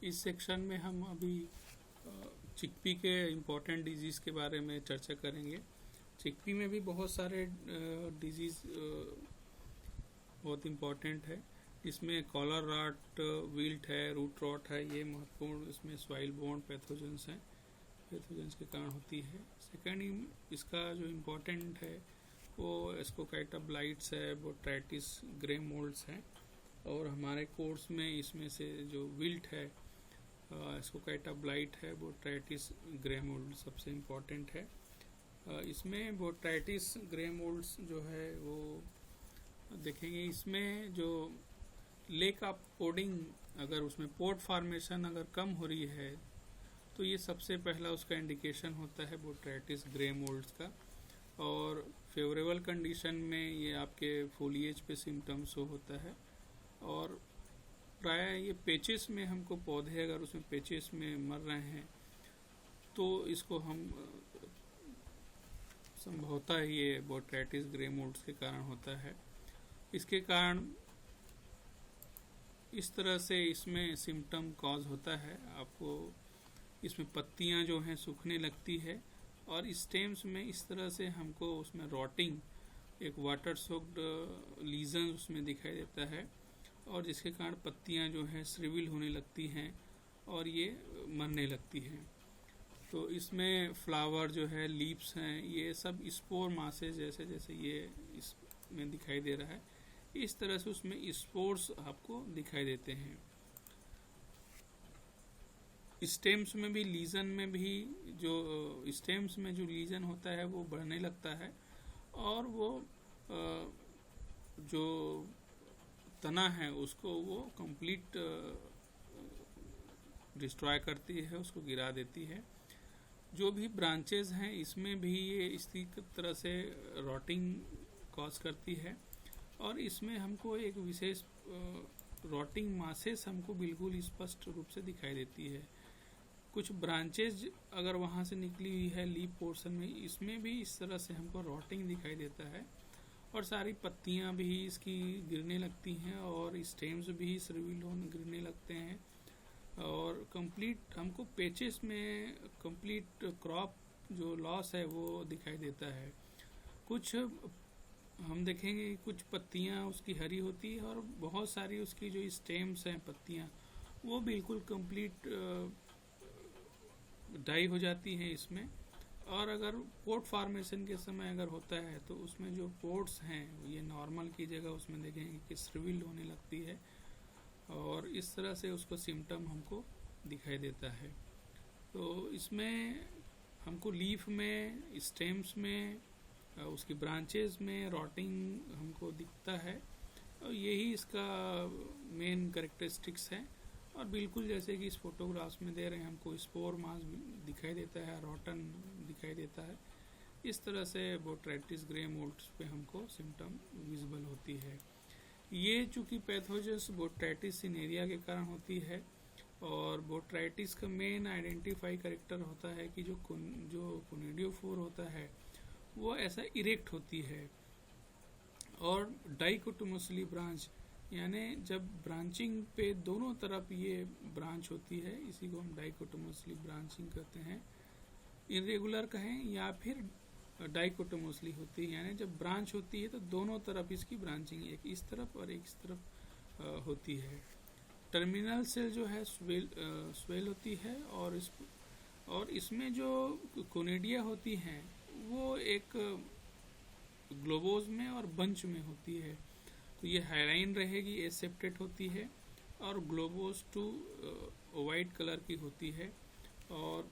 इस सेक्शन में हम अभी चिकपी के इम्पोर्टेंट डिजीज़ के बारे में चर्चा करेंगे। चिकपी में भी बहुत सारे डिजीज़ बहुत इम्पोर्टेंट है। इसमें कॉलर रॉट, विल्ट है, रूट रॉट है, ये महत्वपूर्ण इसमें सॉइल बोर्न पैथोजेंस हैं, पैथोजेंस के कारण होती है। सेकेंड इसका जो इम्पोर्टेंट है वो एस्कोकाइटा ब्लाइट्स है, बोट्राइटिस ग्रे मोल्ड्स हैं। और हमारे कोर्स में इसमें से जो विल्ट है, एस्कोकाइटा ब्लाइट है, बोट्राइटिस ग्रे मोल्ड सबसे इम्पोर्टेंट है। इसमें बोट्राइटिस ग्रे मोल्ड्स जो है वो देखेंगे, इसमें जो लेक ऑफ पोडिंग, अगर उसमें पोड फॉर्मेशन अगर कम हो रही है तो ये सबसे पहला उसका इंडिकेशन होता है बोट्राइटिस ग्रे मोल्ड्स का। और फेवरेबल कंडीशन में ये आपके फोलिएज पे सिम्टम्स होता है। और प्राय ये पेचेस में हमको पौधे अगर उसमें पेचेस में मर रहे हैं तो इसको हम संभवतः ये बोट्राइटिस ग्रे मोल्ड्स के कारण होता है। इसके कारण इस तरह से इसमें सिम्टम कॉज होता है। आपको इसमें पत्तियां जो हैं सूखने लगती है और स्टेम्स में इस तरह से हमको उसमें रॉटिंग, एक वाटर सोक्ड लीजन उसमें दिखाई देता है और जिसके कारण पत्तियां जो हैं श्रिविल होने लगती हैं और ये मरने लगती हैं। तो इसमें फ्लावर जो है, लीव्स हैं, ये सब स्पोर मासेज जैसे जैसे ये इसमें दिखाई दे रहा है, इस तरह से उसमें स्पोर्स आपको दिखाई देते हैं। स्टेम्स में भी, लीजन में भी, जो स्टेम्स में जो लीजन होता है वो बढ़ने लगता है और वो जो तना है उसको वो कंप्लीट डिस्ट्रॉय करती है, उसको गिरा देती है। जो भी ब्रांचेस हैं इसमें भी ये इसी तरह से रॉटिंग कॉज करती है और इसमें हमको एक विशेष रॉटिंग मासेस हमको बिल्कुल स्पष्ट रूप से दिखाई देती है। कुछ ब्रांचेज अगर वहाँ से निकली हुई है लीफ पोर्शन में, इसमें भी इस तरह से हमको रॉटिंग दिखाई देता है और सारी पत्तियां भी इसकी गिरने लगती हैं और स्टेम्स भी श्रिविल होने गिरने लगते हैं और कंप्लीट हमको पेचेस में कंप्लीट क्रॉप जो लॉस है वो दिखाई देता है। कुछ हम देखेंगे कुछ पत्तियां उसकी हरी होती है और बहुत सारी उसकी जो स्टेम्स हैं, पत्तियां, वो बिल्कुल कंप्लीट डाई हो जाती हैं इसमें। और अगर पोर्ट फॉर्मेशन के समय अगर होता है तो उसमें जो पोर्ट्स हैं ये नॉर्मल की जगह उसमें देखेंगे कि श्रिविल होने लगती है और इस तरह से उसको सिम्टम हमको दिखाई देता है। तो इसमें हमको लीफ में, स्टेम्स में, उसकी ब्रांचेस में रॉटिंग हमको दिखता है और यही इसका मेन कैरेक्टरिस्टिक्स है। और बिल्कुल जैसे कि इस फोटोग्राफ्स में दे रहे हैं, हमको स्पोर मास दिखाई देता है, रॉटन दिखाई देता है। इस तरह से बोट्राइटिस ग्रे मोल्ड्स पे हमको सिम्टम विजिबल होती है। ये चूंकि पैथोजेंस बोट्राइटिस सिनेरिया के कारण होती है और बोट्राइटिस का मेन आइडेंटिफाई कैरेक्टर होता है कि जो कोनिडियोफोर होता है वो ऐसा इरेक्ट होती है और डाइकोटोमसली ब्रांच, यानी जब ब्रांचिंग पे दोनों तरफ ये ब्रांच होती है, इसी को हम डाइकोटोमसली ब्रांचिंग कहते हैं। इरेगुलर कहें या फिर डाइकोटोमसली होती है, यानी जब ब्रांच होती है तो दोनों तरफ इसकी ब्रांचिंग, एक इस तरफ और एक इस तरफ होती है। टर्मिनल सेल जो है स्वेल होती है और इसमें जो कोनिडिया होती हैं वो एक ग्लोबोज में और बंच में होती है। तो ये हाइलाइन रहेगी, एसेप्टेट होती है और ग्लोबोज टू वाइट कलर की होती है। और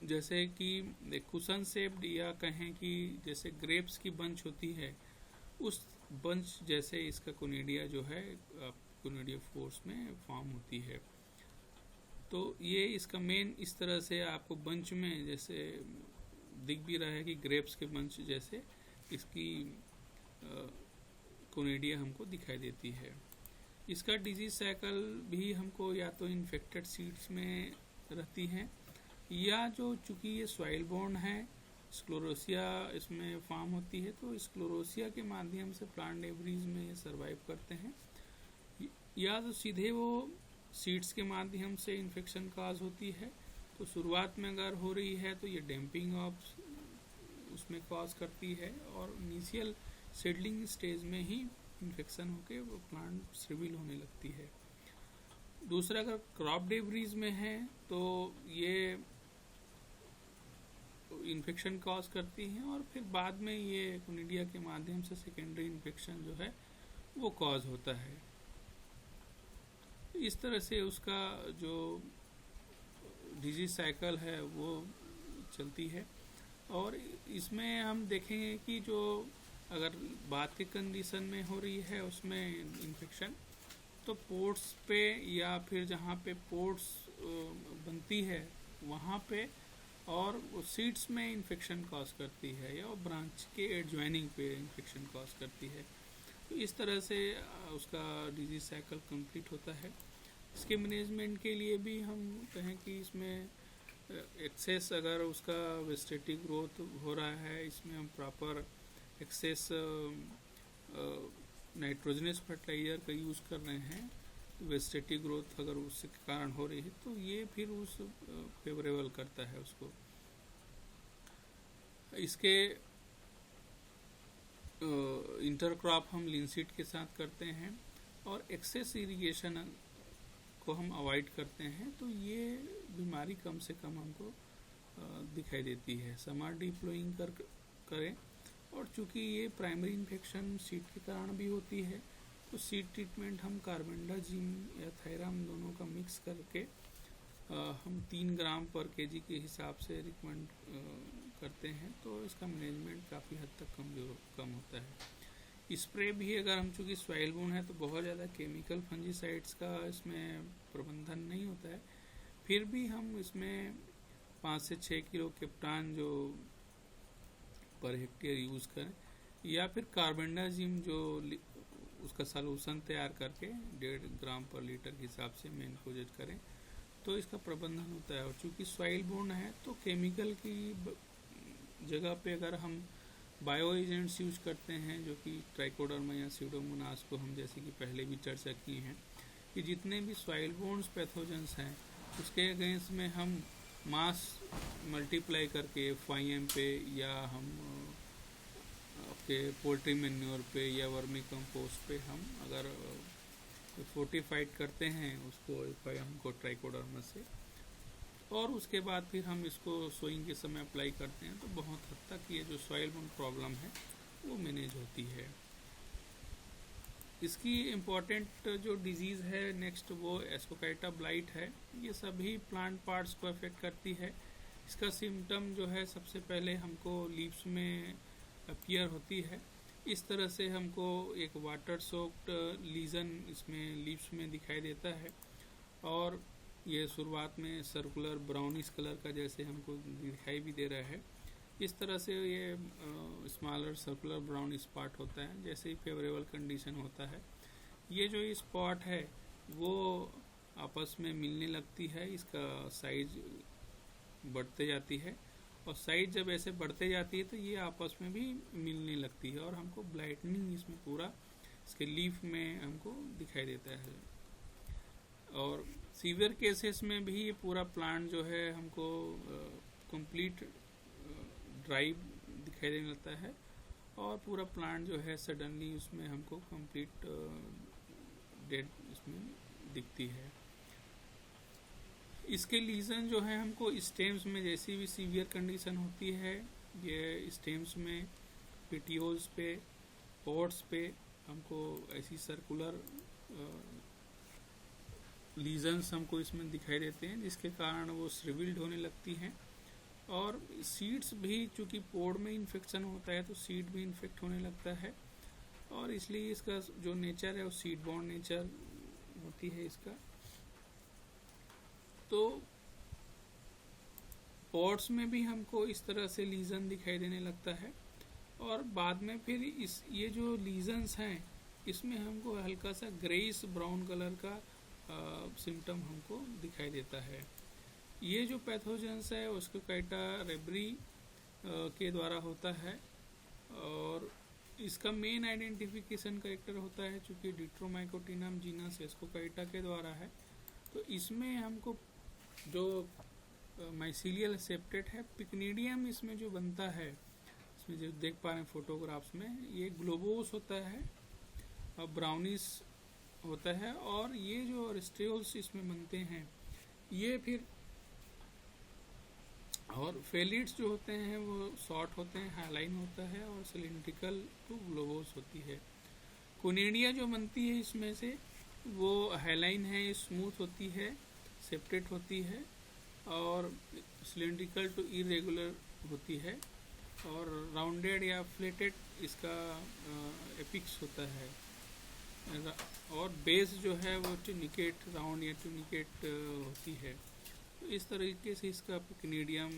जैसे कि कुशन शेप्ड या कहें कि जैसे ग्रेप्स की बंच होती है, उस बंच जैसे इसका कोनिडिया जो है कोनिडिया फोर्स में फॉर्म होती है। तो ये इसका मेन इस तरह से आपको बंच में जैसे दिख भी रहा है कि ग्रेप्स के बंच जैसे इसकी कोनिडिया हमको दिखाई देती है। इसका डिजीज साइकिल भी हमको या तो इन्फेक्टेड सीड्स में रहती हैं या जो चूंकि ये सॉइल बोर्न है, स्क्लेरोसिया इसमें फॉर्म होती है, तो स्क्लेरोसिया के माध्यम से प्लांट एवरीज में ये सर्वाइव करते हैं, या तो सीधे वो सीड्स के माध्यम से इन्फेक्शन काज होती है। तो शुरुआत में अगर हो रही है तो ये डैम्पिंग ऑफ उसमें कॉज करती है, और इनिशियल सीडलिंग स्टेज में ही इन्फेक्शन होके वो प्लांट श्रिविल होने लगती है। दूसरा, अगर क्रॉप डेब्रीज में है तो ये इन्फेक्शन कॉज करती हैं, और फिर बाद में ये कोनिडिया के माध्यम से सेकेंडरी इन्फेक्शन जो है वो कॉज होता है। इस तरह से उसका जो डिजीज साइकिल है वो चलती है। और इसमें हम देखेंगे कि जो अगर बात की कंडीशन में हो रही है उसमें इन्फेक्शन, तो पोर्ट्स पे या फिर जहाँ पे पोर्ट्स बनती है वहाँ पे, और सीड्स में इन्फेक्शन कॉज करती है, या ब्रांच के एडजॉइनिंग पे इन्फेक्शन कॉज करती है। तो इस तरह से उसका डिजीज साइकिल कंप्लीट होता है। इसके मैनेजमेंट के लिए भी हम कहें कि इसमें एक्सेस अगर उसका वेजिटेटिव ग्रोथ हो रहा है, इसमें हम प्रॉपर एक्सेस नाइट्रोजनस फर्टिलाइजर का यूज़ कर रहे हैं, वेजिटेटिव ग्रोथ अगर उसके कारण हो रही है तो ये फिर उस फेवरेबल करता है उसको। इसके इंटरक्रॉप हम लिंसीड के साथ करते हैं, और एक्सेस इरिगेशन को हम अवॉइड करते हैं, तो ये बीमारी कम से कम हमको दिखाई देती है। समर डिप्लोइंग करें, और चूंकि ये प्राइमरी इन्फेक्शन सीड के कारण भी होती है तो सीड ट्रीटमेंट हम कार्बेंडाजिम या थायराम दोनों का मिक्स करके हम 3 ग्राम पर केजी के हिसाब से रिकमेंड करते हैं, तो इसका मैनेजमेंट काफ़ी हद तक कम होता है। स्प्रे भी अगर हम चूँकि सॉइल बोन है तो बहुत ज़्यादा केमिकल फंजीसाइड्स का इसमें प्रबंधन नहीं होता है, फिर भी हम इसमें 5 से 6 किलो कैप्टान जो पर हेक्टेयर यूज़ करें, या फिर कार्बेंडाजिम जो उसका सॉल्यूशन तैयार करके 1.5 ग्राम पर लीटर के हिसाब से मैनकोजेट करें, तो इसका प्रबंधन होता है। और चूँकि सॉइल बोर्न है तो केमिकल की जगह पे अगर हम बायो एजेंट्स यूज करते हैं, जो कि ट्राइकोडर्मा या सीडोमोनास को हम जैसे कि पहले भी चर्चा की हैं, कि जितने भी सॉइल बोर्न्स पैथोजेंस हैं उसके अगेंस्ट में हम मास मल्टीप्लाई करके FIM पे, या हम आपके पोल्ट्री मैन्योर पे या वर्मी कंपोस्ट पे हम अगर फोर्टिफाइड करते हैं उसको FIM को ट्राइकोडर्मा से, और उसके बाद फिर हम इसको सोइंग के समय अप्लाई करते हैं, तो बहुत हद तक ये जो सॉइल बोर्न प्रॉब्लम है वो मैनेज होती है। इसकी इम्पॉर्टेंट जो डिजीज़ है नेक्स्ट वो एस्कोकाइटा ब्लाइट है। ये सभी प्लांट पार्ट्स को अफेक्ट करती है। इसका सिम्टम जो है सबसे पहले हमको लीव्स में अपीयर होती है। इस तरह से हमको एक वाटर सोक्ड लीजन इसमें लीव्स में दिखाई देता है, और ये शुरुआत में सर्कुलर ब्राउनिश कलर का जैसे हमको दिखाई भी दे रहा है। इस तरह से ये स्मॉलर सर्कुलर ब्राउन स्पॉट होता है जैसे ही फेवरेबल कंडीशन होता है। ये जो स्पॉट है वो आपस में मिलने लगती है, इसका साइज बढ़ते जाती है, और साइज जब ऐसे बढ़ते जाती है तो ये आपस में भी मिलने लगती है, और हमको ब्लाइटनिंग इसमें पूरा इसके लीफ में हमको दिखाई देता है। और सीवियर केसेस में भी ये पूरा प्लांट जो है हमको कंप्लीट ड्राई दिखाई देने लगता है, और पूरा प्लांट जो है सडनली उसमें हमको कंप्लीट डेड इसमें दिखती है। इसके लीजन जो है हमको स्टेम्स में जैसी भी सीवियर कंडीशन होती है, ये स्टेम्स में, पेटियोल्स पे, पॉट्स पे हमको ऐसी सर्कुलर लीजन्स हमको इसमें दिखाई देते हैं, जिसके कारण वो श्रिविल्ड होने लगती हैं। और सीड्स भी चूँकि पोड में इन्फेक्शन होता है तो सीड भी इन्फेक्ट होने लगता है, और इसलिए इसका जो नेचर है वो सीड बॉर्न नेचर होती है इसका। तो पॉट्स में भी हमको इस तरह से लीजन दिखाई देने लगता है, और बाद में फिर ये जो लीजन्स हैं इसमें हमको हल्का सा ग्रेइश ब्राउन कलर का सिम्टम हमको दिखाई देता है। ये जो पैथोजेंस है उसको काइटा रेबरी के द्वारा होता है, और इसका मेन आइडेंटिफिकेशन कैरेक्टर होता है चूँकि डिट्रोमाइकोटिनम जीनस एस्कोकाइटा के द्वारा है, तो इसमें हमको जो माइसीलियल सेप्टेट है, पिक्निडियम इसमें जो बनता है, इसमें जो देख पा रहे हैं फोटोग्राफ्स में, ये ग्लोबोस होता है और ब्राउनिश होता है, और ये जो रिस्ट्रियोल्स इसमें बनते हैं ये फिर, और फेलिड्स जो होते हैं वो शॉर्ट होते हैं, हाईलाइन होता है, और सिलिंड्रिकल टू ग्लोबोस होती है। कोनेडिया जो बनती है इसमें से वो हाईलाइन है, स्मूथ होती है, सेप्टेट होती है, और सिलिंड्रिकल टू इरेगुलर होती है, और राउंडेड या फ्लेटेड इसका एपिक्स होता है, और बेस जो है वो ट्यूनिकेट, राउंड या ट्यूनिकेट होती है। तो इस तरीके से इसका पिक्निडियम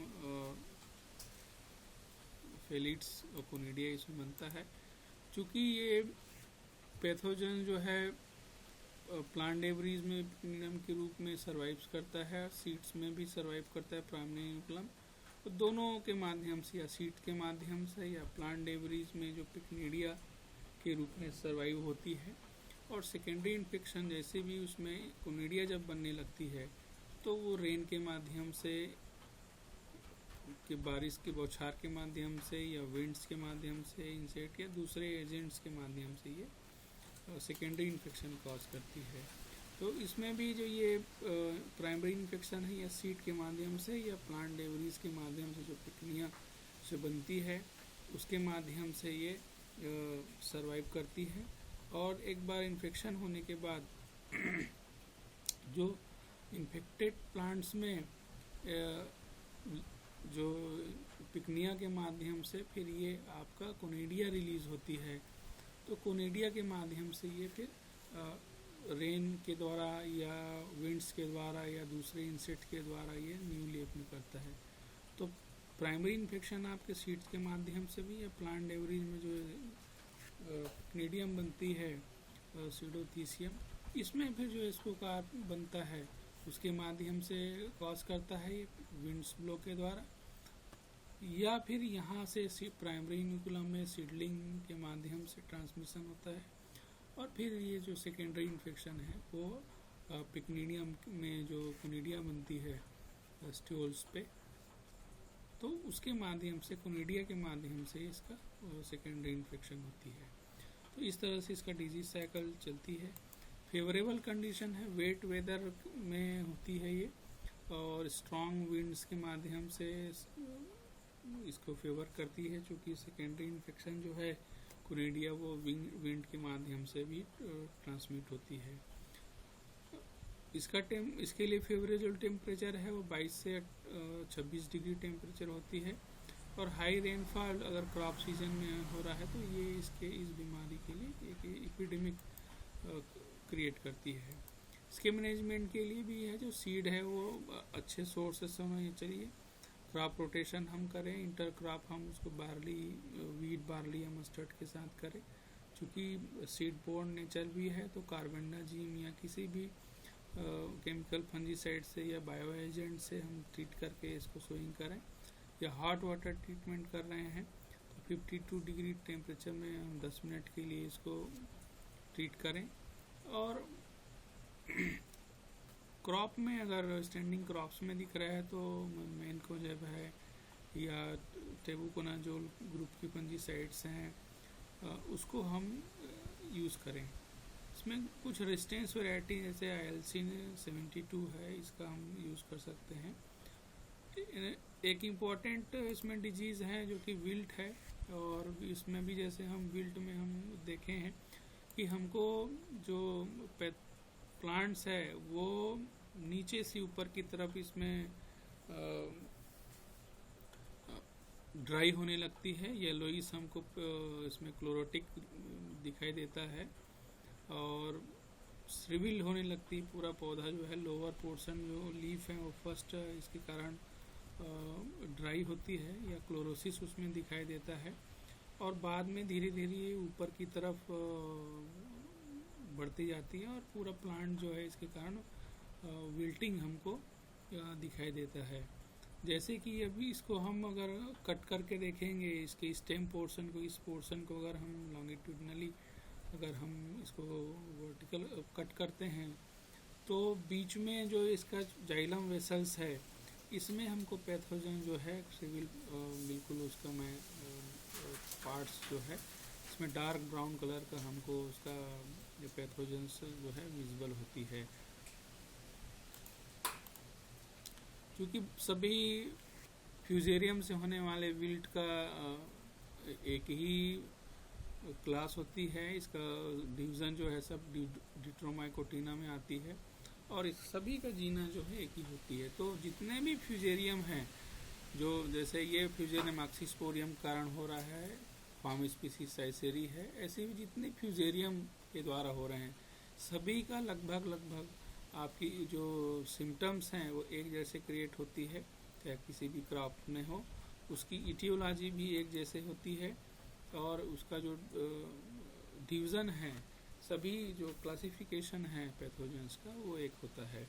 फेलिड्स और कोनिडिया इसमें बनता है। चूँकि ये पैथोजन जो है प्लांट डेब्रीज में पिक्निडियम के रूप में सर्वाइव करता है, सीड्स में भी सर्वाइव करता है प्राइमरी न्यूक्लियम, तो दोनों के माध्यम से, या सीड के माध्यम से या प्लांट डेब्रीज में जो पिक्निडिया के रूप में सर्वाइव होती है। और सेकेंडरी इन्फेक्शन जैसे भी उसमें कोनिडिया जब बनने लगती है तो वो रेन के माध्यम से, कि बारिश के बौछार के माध्यम से, या विंड्स के माध्यम से, इंसेक्ट या दूसरे एजेंट्स के माध्यम से ये सेकेंडरी इन्फेक्शन कॉज करती है। तो इसमें भी जो ये प्राइमरी इन्फेक्शन है, या सीड के माध्यम से या प्लांट डेब्रीज के माध्यम से जो पिक्निया जो बनती है उसके माध्यम से ये सर्वाइव करती है। और एक बार इन्फेक्शन होने के बाद जो इन्फेक्टेड प्लांट्स में जो पिक्निया के माध्यम से फिर ये आपका कोनिडिया रिलीज होती है। तो कोनिडिया के माध्यम से ये फिर रेन के द्वारा या विंड्स के द्वारा या दूसरे इंसेक्ट के द्वारा ये न्यू लेप में करता है। तो प्राइमरी इन्फेक्शन आपके सीड्स के माध्यम से भी, या प्लांट डेब्रीज में जो पिक्निडियम बनती है सीडोथीसियम, इसमें फिर जो इसको कार बनता है उसके माध्यम से कॉज करता है ये विंड्स ब्लो के द्वारा, या फिर यहाँ से प्राइमरी न्यूक्लियम में सीडलिंग के माध्यम से ट्रांसमिशन होता है। और फिर ये जो सेकेंडरी इन्फेक्शन है वो पिक्निडियम में जो कोनिडिया बनती है स्ट्यूल्स पे, तो उसके माध्यम से, कोनिडिया के माध्यम से इसका सेकेंडरी इन्फेक्शन होती है। तो इस तरह से इसका डिजीज साइकिल चलती है। फेवरेबल कंडीशन है, वेट वेदर में होती है ये, और स्ट्रॉन्ग विंड्स के माध्यम से इसको फेवर करती है, क्योंकि सेकेंडरी इन्फेक्शन जो है कोनिडिया वो विंड के माध्यम से भी ट्रांसमिट होती है। इसके लिए फेवरेबल टेम्परेचर है वो 22 से 26 डिग्री टेम्परेचर होती है। और हाई रेनफॉल अगर क्रॉप सीजन में हो रहा है तो ये इस बीमारी के लिए एक एपिडेमिक क्रिएट करती है। इसके मैनेजमेंट के लिए भी है, जो सीड है वो अच्छे सोर्सेस होने चाहिए। क्रॉप रोटेशन हम करें, इंटर क्रॉप हम उसको बार्ली, वीट बार्ली या मस्टर्ड के साथ करें। चूँकि सीड बोर्न नेचर भी है तो कार्बेंडाजिम या किसी भी केमिकल फंजीसाइड से या बायो एजेंट से हम ट्रीट करके इसको सोइंग करें। या हॉट वाटर ट्रीटमेंट कर रहे हैं तो 52 डिग्री टेम्परेचर में हम 10 मिनट के लिए इसको ट्रीट करें। और क्रॉप में अगर स्टैंडिंग क्रॉप्स में दिख रहा है तो मैनकोजेब है या टेबुकोनाजोल ग्रुप की फंजीसाइड्स हैं, उसको हम यूज़ करें। इसमें कुछ रेजिस्टेंस वैरायटी जैसे ILC 72 है, इसका हम यूज़ कर सकते हैं। एक इम्पॉर्टेंट इसमें डिजीज़ है जो कि विल्ट है, और इसमें भी जैसे हम विल्ट में हम देखे हैं कि हमको जो प्लांट्स है वो नीचे से ऊपर की तरफ इसमें ड्राई होने लगती है, येलोइश हमको इसमें क्लोरोटिक दिखाई देता है, और श्रिविल होने लगती है पूरा पौधा जो है। लोअर पोर्शन जो लीफ है वो फर्स्ट इसके कारण ड्राई होती है या क्लोरोसिस उसमें दिखाई देता है, और बाद में धीरे धीरे ये ऊपर की तरफ बढ़ती जाती है, और पूरा प्लांट जो है इसके कारण विल्टिंग हमको दिखाई देता है। जैसे कि अभी इसको हम अगर कट करके देखेंगे, इसके स्टेम पोर्शन को, इस पोर्शन को अगर हम लॉन्गिट्यूडनली अगर हम इसको वर्टिकल कट करते हैं तो बीच में जो इसका जाइलम वेसल्स है, इसमें हमको पैथोजन जो है सिविल बिल्कुल उसका मैं पार्ट्स जो है इसमें डार्क ब्राउन कलर का हमको उसका जो पैथोजन्स जो है विजिबल होती है। क्योंकि सभी फ्यूजेरियम से होने वाले विल्ट का एक ही क्लास होती है, इसका डिवीज़न जो है सब डिट्रोमाइकोटिना में आती है और इस सभी का जीना जो है एक ही होती है। तो जितने भी फ्यूजेरियम हैं, जो जैसे ये फ्यूजेरियम ऑक्सीस्पोरियम कारण हो रहा है, फार्म स्पीसीज साइसेरी है, ऐसे भी जितने फ्यूजेरियम के द्वारा हो रहे हैं सभी का लगभग आपकी जो सिम्टम्स हैं वो एक जैसे क्रिएट होती है, चाहे किसी भी क्रॉप में हो, उसकी इटियोलॉजी भी एक जैसे होती है और उसका जो डिवीज़न है, सभी जो क्लासिफिकेशन है पैथोजेंस का वो एक होता है।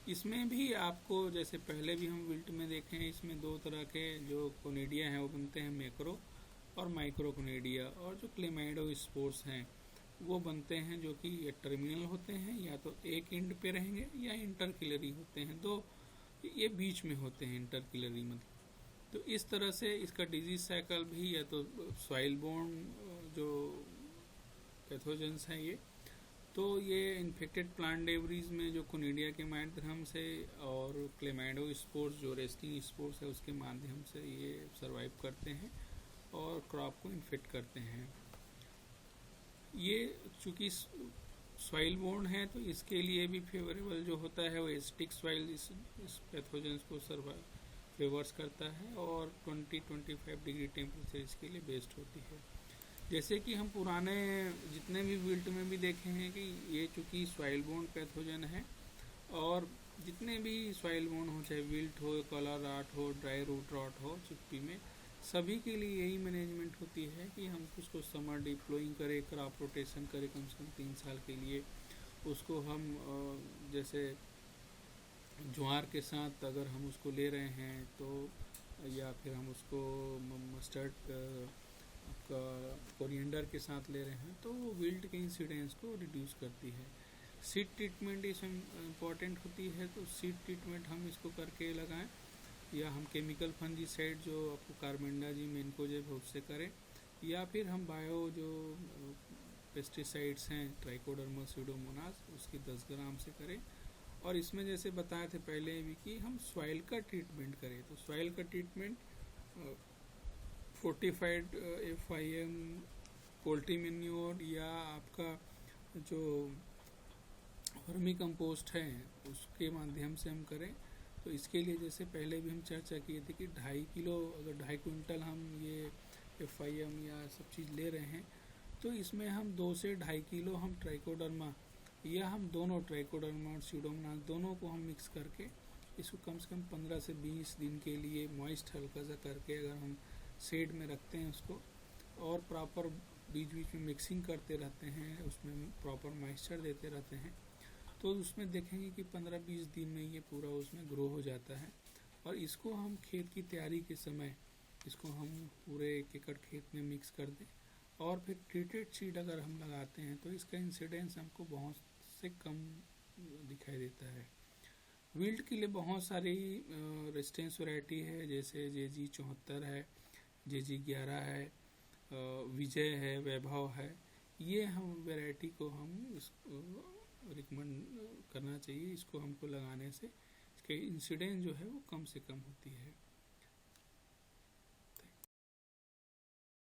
इसमें भी आपको जैसे पहले भी हम विल्ट में देखे हैं, इसमें दो तरह के जो कोनिडिया हैं वो बनते हैं, मैक्रो और माइक्रो कोनिडिया, और जो क्लेमाइडो स्पोर्स हैं वो बनते हैं जो कि ये टर्मिनल होते हैं, या तो एक एंड पे रहेंगे या इंटरकिलरी होते हैं, दो ये बीच में होते हैं इंटरकिलरी मतलब। तो इस तरह से इसका डिजीज साइकिल भी, या तो सॉइल बोर्न जो पैथोजेंस हैं ये, तो ये इन्फेक्टेड प्लांट डेब्रीज में जो कोनिडिया के माध्यम से और क्लेमाइडो स्पोर्स जो रेस्टिंग स्पोर्स है उसके माध्यम से ये सरवाइव करते हैं और क्रॉप को इन्फेक्ट करते हैं। ये चूँकि सॉइल बोर्न है तो इसके लिए भी फेवरेबल जो होता है वो एसिडिक सॉइल इस पैथोजेंस को फेवर्स करता है और 20-25 डिग्री टेम्परेचर इसके लिए बेस्ट होती है। जैसे कि हम पुराने जितने भी विल्ट में भी देखे हैं कि ये चूँकि सॉइल बोर्न पैथोजन है और जितने भी सॉइल बोर्न हो, चाहे विल्ट हो, कलर रॉट हो, ड्राई रूट रॉट हो, चिप्पी में सभी के लिए यही मैनेजमेंट होती है कि हम उसको समर डिप्लोइंग करें, क्रॉप रोटेशन करें कम से कम 3 साल के लिए। उसको हम जैसे ज्वार के साथ अगर हम उसको ले रहे हैं तो, या फिर हम उसको मस्टर्ड आपका कोरिएंडर के साथ ले रहे हैं तो वो विल्ट के इंसिडेंस को रिड्यूस करती है। सीड ट्रीटमेंट इसमें इम्पॉर्टेंट होती है, तो सीड ट्रीटमेंट हम इसको करके लगाएं, या हम केमिकल फंजीसाइड जो आपको कार्बेंडाजिम मेनकोजेब है उससे करें, या फिर हम बायो जो पेस्टिसाइड्स हैं ट्राइकोडर्मा स्यूडोमोनास उसकी 10 ग्राम से करें। और इसमें जैसे बताए थे पहले भी कि हम सॉइल का ट्रीटमेंट करें, तो सॉइल का treatment fortified FIM poultry manure या आपका जो वर्मी कंपोस्ट है उसके माध्यम से हम करें। तो इसके लिए जैसे पहले भी हम चर्चा किए थे कि 2.5 किलो अगर 2.5 क्विंटल हम ये FIM या सब चीज़ ले रहे हैं तो इसमें हम 2 से 2.5 किलो हम ट्राइकोडर्मा, या हम दोनों ट्राइकोडर्मा और स्यूडोमोनास दोनों को हम मिक्स करके इसको कम से कम 15 से 20 दिन के लिए मॉइस्ट हल्का सा करके अगर हम शेड में रखते हैं उसको, और प्रॉपर बीच बीच में मिक्सिंग करते रहते हैं, उसमें प्रॉपर मॉइस्चर देते रहते हैं, तो उसमें देखेंगे कि 15-20 दिन में ये पूरा उसमें ग्रो हो जाता है। और इसको हम खेत की तैयारी के समय इसको हम पूरे 1 एकड़ खेत में मिक्स कर दें और फिर ट्रीटेड सीड अगर हम लगाते हैं तो इसका इंसिडेंस हमको बहुत से कम दिखाई देता है। विल्ट के लिए बहुत सारी रेजिस्टेंस वैरायटी है, जैसे JG74 है, JG11 है, विजय है, वैभव है। ये हम वैरायटी को हम रिकमेंड करना चाहिए, इसको हमको लगाने से इसके इंसिडेंस जो है वो कम से कम होती है।